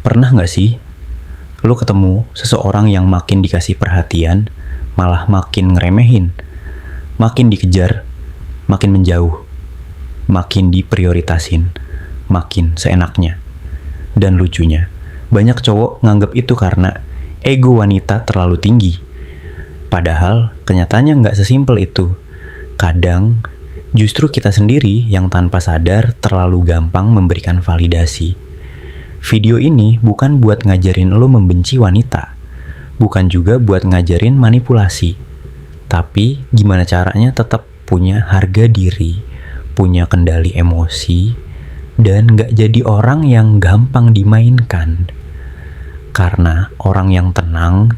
Pernah nggak sih lu ketemu seseorang yang makin dikasih perhatian, malah makin ngeremehin, makin dikejar, makin menjauh, makin diprioritasin, makin seenaknya. Dan lucunya, banyak cowok nganggap itu karena ego wanita terlalu tinggi. Padahal kenyataannya nggak sesimpel itu. Kadang justru kita sendiri yang tanpa sadar terlalu gampang memberikan validasi. Video ini bukan buat ngajarin lo membenci wanita, bukan juga buat ngajarin manipulasi, tapi gimana caranya tetap punya harga diri, punya kendali emosi, dan gak jadi orang yang gampang dimainkan. Karena orang yang tenang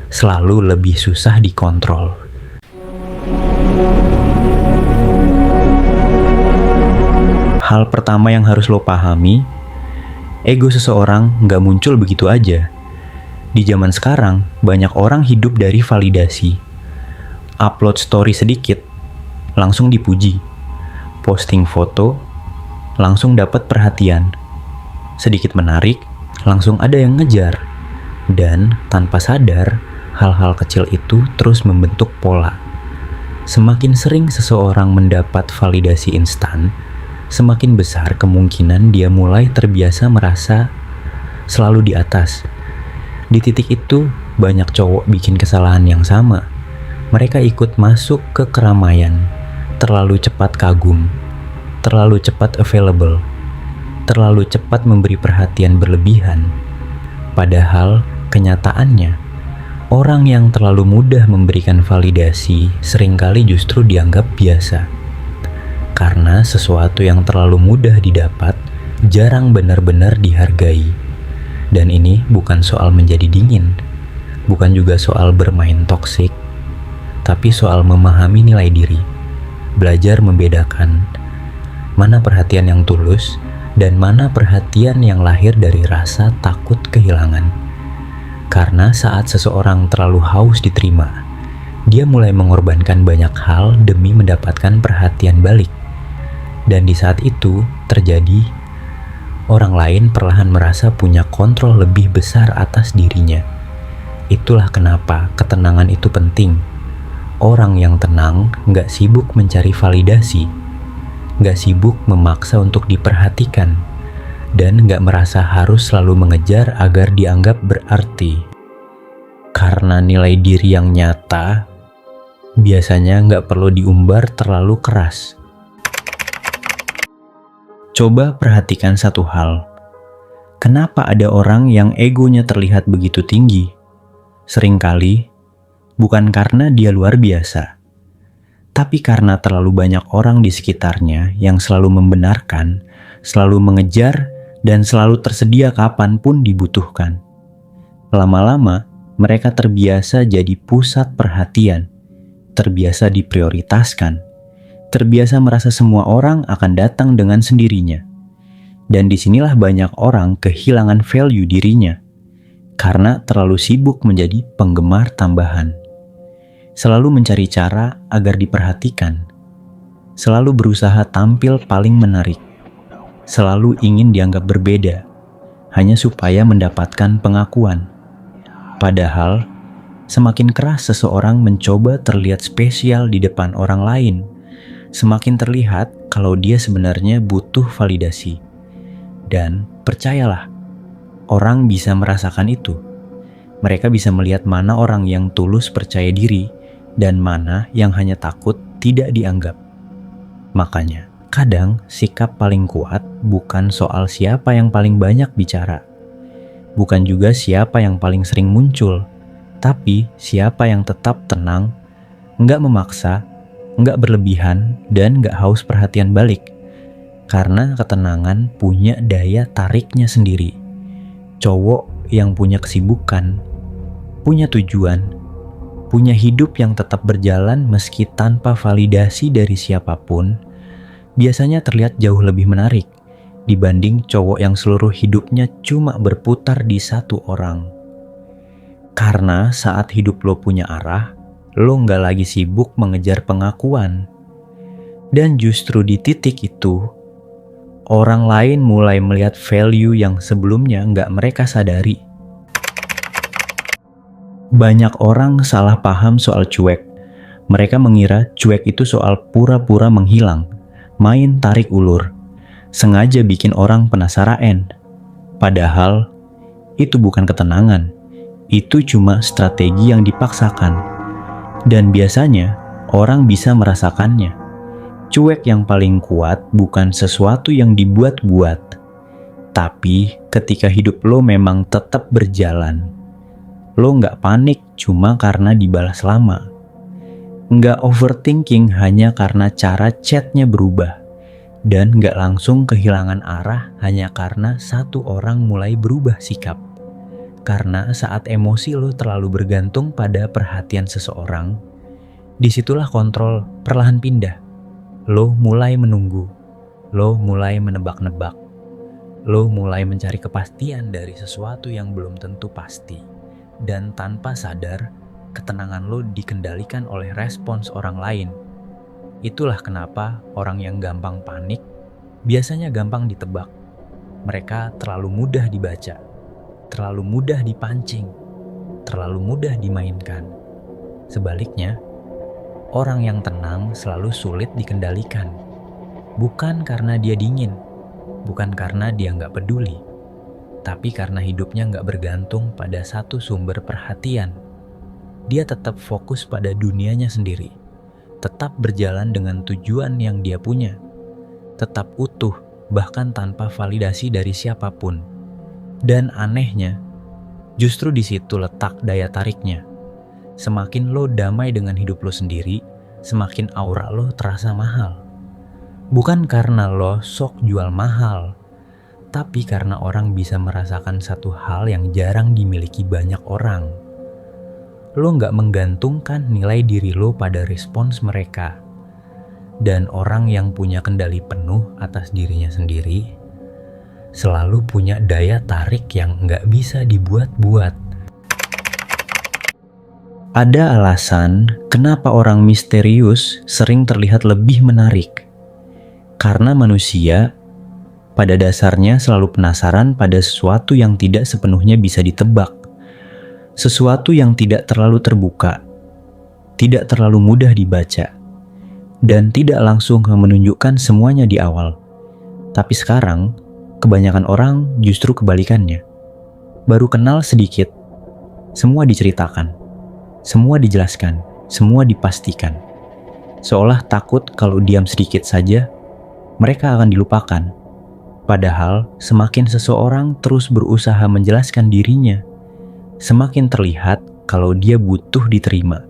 selalu lebih susah dikontrol. Hal pertama yang harus lo pahami, ego seseorang nggak muncul begitu aja. Di zaman sekarang, banyak orang hidup dari validasi. Upload story sedikit, langsung dipuji. Posting foto, langsung dapat perhatian. Sedikit menarik, langsung ada yang ngejar. Dan tanpa sadar, hal-hal kecil itu terus membentuk pola. Semakin sering seseorang mendapat validasi instan, semakin besar kemungkinan dia mulai terbiasa merasa selalu di atas. Di titik itu, banyak cowok bikin kesalahan yang sama. Mereka ikut masuk ke keramaian, terlalu cepat kagum, terlalu cepat available, terlalu cepat memberi perhatian berlebihan. Padahal, kenyataannya, orang yang terlalu mudah memberikan validasi seringkali justru dianggap biasa. Karena sesuatu yang terlalu mudah didapat, jarang benar-benar dihargai. Dan ini bukan soal menjadi dingin, bukan juga soal bermain toksik, tapi soal memahami nilai diri, belajar membedakan mana perhatian yang tulus dan mana perhatian yang lahir dari rasa takut kehilangan. Karena saat seseorang terlalu haus diterima, dia mulai mengorbankan banyak hal demi mendapatkan perhatian balik. Dan di saat itu terjadi, orang lain perlahan merasa punya kontrol lebih besar atas dirinya. Itulah kenapa ketenangan itu penting. Orang yang tenang gak sibuk mencari validasi, gak sibuk memaksa untuk diperhatikan, dan gak merasa harus selalu mengejar agar dianggap berarti. Karena nilai diri yang nyata biasanya gak perlu diumbar terlalu keras. Coba perhatikan satu hal. Kenapa ada orang yang egonya terlihat begitu tinggi? Seringkali bukan karena dia luar biasa, tapi karena terlalu banyak orang di sekitarnya yang selalu membenarkan, selalu mengejar, dan selalu tersedia kapanpun dibutuhkan. Lama-lama, mereka terbiasa jadi pusat perhatian, terbiasa diprioritaskan, terbiasa merasa semua orang akan datang dengan sendirinya. Dan disinilah banyak orang kehilangan value dirinya, karena terlalu sibuk menjadi penggemar tambahan. Selalu mencari cara agar diperhatikan, selalu berusaha tampil paling menarik, selalu ingin dianggap berbeda, hanya supaya mendapatkan pengakuan. Padahal, semakin keras seseorang mencoba terlihat spesial di depan orang lain, semakin terlihat kalau dia sebenarnya butuh validasi. Dan percayalah, orang bisa merasakan itu. Mereka bisa melihat mana orang yang tulus percaya diri dan mana yang hanya takut tidak dianggap. Makanya, kadang sikap paling kuat bukan soal siapa yang paling banyak bicara, bukan juga siapa yang paling sering muncul, tapi siapa yang tetap tenang, nggak memaksa, nggak berlebihan, dan nggak haus perhatian balik. Karena ketenangan punya daya tariknya sendiri. Cowok yang punya kesibukan, punya tujuan, punya hidup yang tetap berjalan meski tanpa validasi dari siapapun, biasanya terlihat jauh lebih menarik dibanding cowok yang seluruh hidupnya cuma berputar di satu orang. Karena saat hidup lo punya arah, lo nggak lagi sibuk mengejar pengakuan. Dan justru di titik itu, orang lain mulai melihat value yang sebelumnya nggak mereka sadari. Banyak orang salah paham soal cuek. Mereka mengira cuek itu soal pura-pura menghilang, main tarik ulur, sengaja bikin orang penasaran. Padahal, itu bukan ketenangan. Itu cuma strategi yang dipaksakan. Dan biasanya, orang bisa merasakannya. Cuek yang paling kuat bukan sesuatu yang dibuat-buat. Tapi ketika hidup lo memang tetap berjalan, lo nggak panik cuma karena dibalas lama. Nggak overthinking hanya karena cara chatnya berubah. Dan nggak langsung kehilangan arah hanya karena satu orang mulai berubah sikap. Karena saat emosi lo terlalu bergantung pada perhatian seseorang, disitulah kontrol perlahan pindah. Lo mulai menunggu, lo mulai menebak-nebak, lo mulai mencari kepastian dari sesuatu yang belum tentu pasti. Dan tanpa sadar, ketenangan lo dikendalikan oleh respons orang lain. Itulah kenapa orang yang gampang panik biasanya gampang ditebak. Mereka terlalu mudah dibaca, terlalu mudah dipancing, terlalu mudah dimainkan. Sebaliknya, orang yang tenang selalu sulit dikendalikan. Bukan karena dia dingin, bukan karena dia nggak peduli, tapi karena hidupnya nggak bergantung pada satu sumber perhatian. Dia tetap fokus pada dunianya sendiri, tetap berjalan dengan tujuan yang dia punya, tetap utuh bahkan tanpa validasi dari siapapun. Dan anehnya, justru di situ letak daya tariknya. Semakin lo damai dengan hidup lo sendiri, semakin aura lo terasa mahal. Bukan karena lo sok jual mahal, tapi karena orang bisa merasakan satu hal yang jarang dimiliki banyak orang. Lo nggak menggantungkan nilai diri lo pada respons mereka. Dan orang yang punya kendali penuh atas dirinya sendiri selalu punya daya tarik yang nggak bisa dibuat-buat. Ada alasan kenapa orang misterius sering terlihat lebih menarik. Karena manusia pada dasarnya selalu penasaran pada sesuatu yang tidak sepenuhnya bisa ditebak. Sesuatu yang tidak terlalu terbuka, tidak terlalu mudah dibaca, dan tidak langsung menunjukkan semuanya di awal. Tapi sekarang, kebanyakan orang justru kebalikannya. Baru kenal sedikit, semua diceritakan, semua dijelaskan, semua dipastikan. Seolah takut kalau diam sedikit saja, mereka akan dilupakan. Padahal semakin seseorang terus berusaha menjelaskan dirinya, semakin terlihat kalau dia butuh diterima.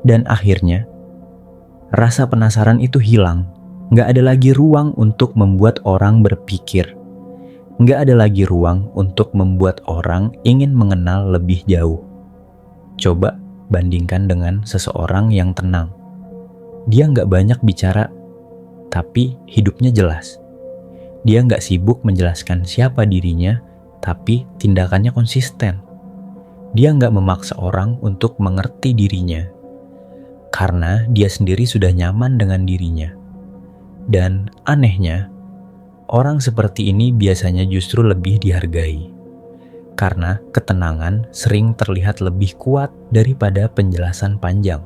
Dan akhirnya, rasa penasaran itu hilang. Nggak ada lagi ruang untuk membuat orang berpikir. Nggak ada lagi ruang untuk membuat orang ingin mengenal lebih jauh. Coba bandingkan dengan seseorang yang tenang. Dia nggak banyak bicara, tapi hidupnya jelas. Dia nggak sibuk menjelaskan siapa dirinya, tapi tindakannya konsisten. Dia nggak memaksa orang untuk mengerti dirinya, karena dia sendiri sudah nyaman dengan dirinya. Dan anehnya, orang seperti ini biasanya justru lebih dihargai, karena ketenangan sering terlihat lebih kuat daripada penjelasan panjang.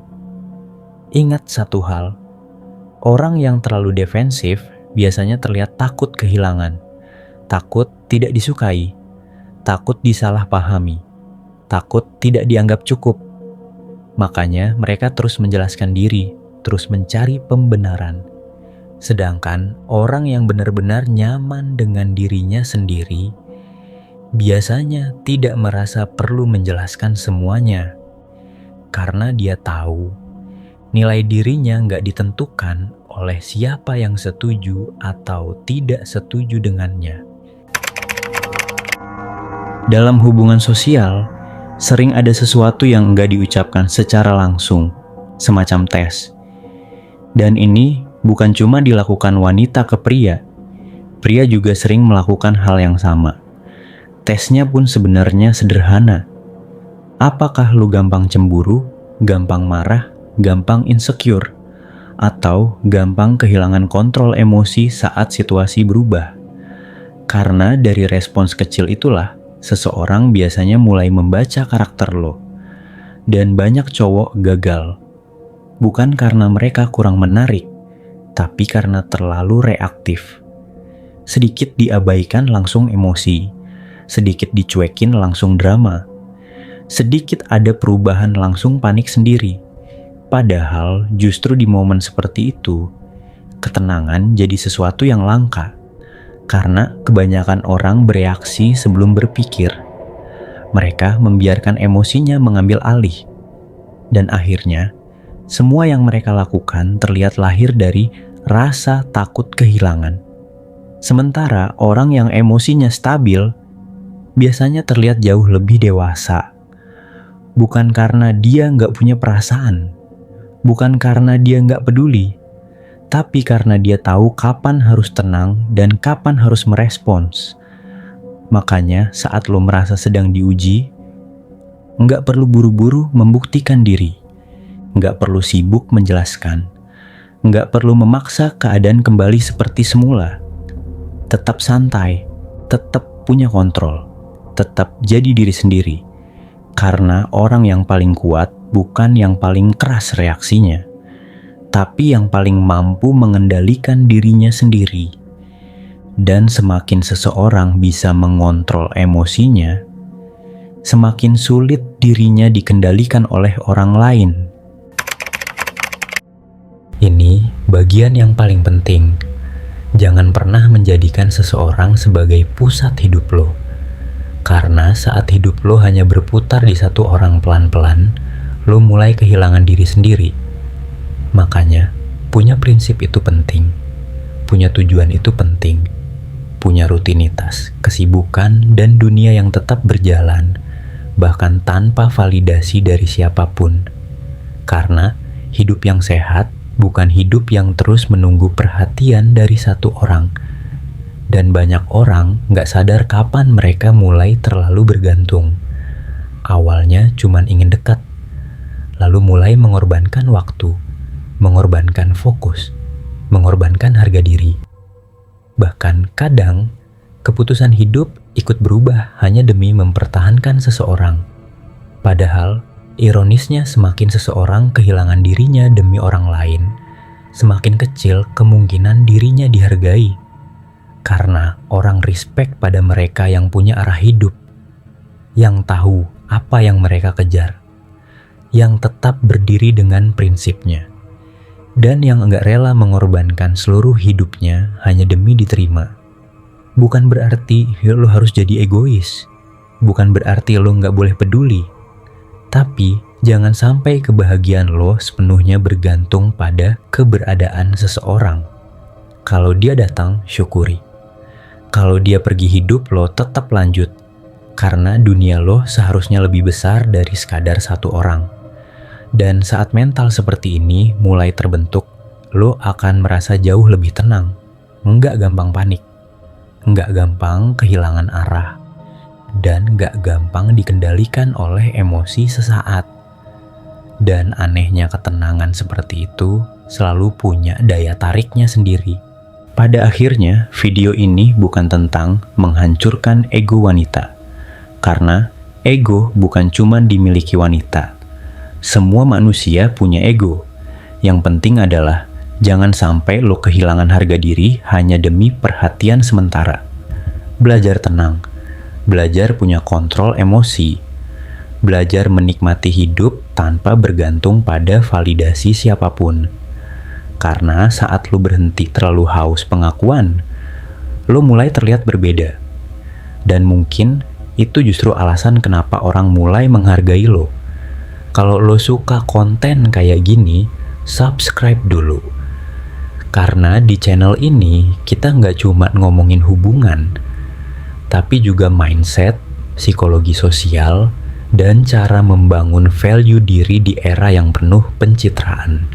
Ingat satu hal, orang yang terlalu defensif biasanya terlihat takut kehilangan, takut tidak disukai, takut disalahpahami, takut tidak dianggap cukup. Makanya mereka terus menjelaskan diri, terus mencari pembenaran. Sedangkan orang yang benar-benar nyaman dengan dirinya sendiri biasanya tidak merasa perlu menjelaskan semuanya. Karena dia tahu nilai dirinya nggak ditentukan oleh siapa yang setuju atau tidak setuju dengannya. Dalam hubungan sosial, sering ada sesuatu yang nggak diucapkan secara langsung, semacam tes. Dan ini bukan cuma dilakukan wanita ke pria. Pria juga sering melakukan hal yang sama. Tesnya pun sebenarnya sederhana. Apakah lu gampang cemburu, gampang marah, gampang insecure? atau gampang kehilangan kontrol emosi saat situasi berubah. Karena dari respons kecil itulah, seseorang biasanya mulai membaca karakter lo. Dan banyak cowok gagal. Bukan karena mereka kurang menarik, tapi karena terlalu reaktif. Sedikit diabaikan langsung emosi, sedikit dicuekin langsung drama, sedikit ada perubahan langsung panik sendiri. Padahal justru di momen seperti itu, ketenangan jadi sesuatu yang langka. Karena kebanyakan orang bereaksi sebelum berpikir. Mereka membiarkan emosinya mengambil alih. Dan akhirnya, semua yang mereka lakukan terlihat lahir dari rasa takut kehilangan. Sementara orang yang emosinya stabil, biasanya terlihat jauh lebih dewasa. Bukan karena dia nggak punya perasaan, bukan karena dia nggak peduli, tapi karena dia tahu kapan harus tenang dan kapan harus merespons. Makanya saat lo merasa sedang diuji, nggak perlu buru-buru membuktikan diri, nggak perlu sibuk menjelaskan, nggak perlu memaksa keadaan kembali seperti semula. Tetap santai, tetap punya kontrol, tetap jadi diri sendiri. Karena orang yang paling kuat bukan yang paling keras reaksinya, tapi yang paling mampu mengendalikan dirinya sendiri. Dan semakin seseorang bisa mengontrol emosinya, semakin sulit dirinya dikendalikan oleh orang lain. Ini bagian yang paling penting. Jangan pernah menjadikan seseorang sebagai pusat hidup lo. Karena saat hidup lo hanya berputar di satu orang pelan-pelan, lo mulai kehilangan diri sendiri. Makanya, punya prinsip itu penting. Punya tujuan itu penting. Punya rutinitas, kesibukan, dan dunia yang tetap berjalan, bahkan tanpa validasi dari siapapun. Karena hidup yang sehat bukan hidup yang terus menunggu perhatian dari satu orang. Dan banyak orang gak sadar kapan mereka mulai terlalu bergantung. Awalnya cuman ingin dekat, lalu mulai mengorbankan waktu, mengorbankan fokus, mengorbankan harga diri. Bahkan kadang, keputusan hidup ikut berubah hanya demi mempertahankan seseorang. Padahal, ironisnya semakin seseorang kehilangan dirinya demi orang lain, semakin kecil kemungkinan dirinya dihargai. Karena orang respect pada mereka yang punya arah hidup, yang tahu apa yang mereka kejar, yang tetap berdiri dengan prinsipnya, dan yang enggak rela mengorbankan seluruh hidupnya hanya demi diterima. Bukan berarti lo harus jadi egois, bukan berarti lo nggak boleh peduli, tapi jangan sampai kebahagiaan lo sepenuhnya bergantung pada keberadaan seseorang. Kalau dia datang, syukuri. Kalau dia pergi hidup, lo tetap lanjut. Karena dunia lo seharusnya lebih besar dari sekadar satu orang. Dan saat mental seperti ini mulai terbentuk, lo akan merasa jauh lebih tenang. Nggak gampang panik. Nggak gampang kehilangan arah. Dan nggak gampang dikendalikan oleh emosi sesaat. Dan anehnya ketenangan seperti itu selalu punya daya tariknya sendiri. Pada akhirnya, video ini bukan tentang menghancurkan ego wanita. Karena ego bukan cuma dimiliki wanita. Semua manusia punya ego. Yang penting adalah jangan sampai lo kehilangan harga diri hanya demi perhatian sementara. Belajar tenang, belajar punya kontrol emosi, belajar menikmati hidup tanpa bergantung pada validasi siapapun. Karena saat lo berhenti terlalu haus pengakuan, lo mulai terlihat berbeda. Dan mungkin itu justru alasan kenapa orang mulai menghargai lo. Kalau lo suka konten kayak gini, subscribe dulu. Karena di channel ini kita nggak cuma ngomongin hubungan, tapi juga mindset, psikologi sosial, dan cara membangun value diri di era yang penuh pencitraan.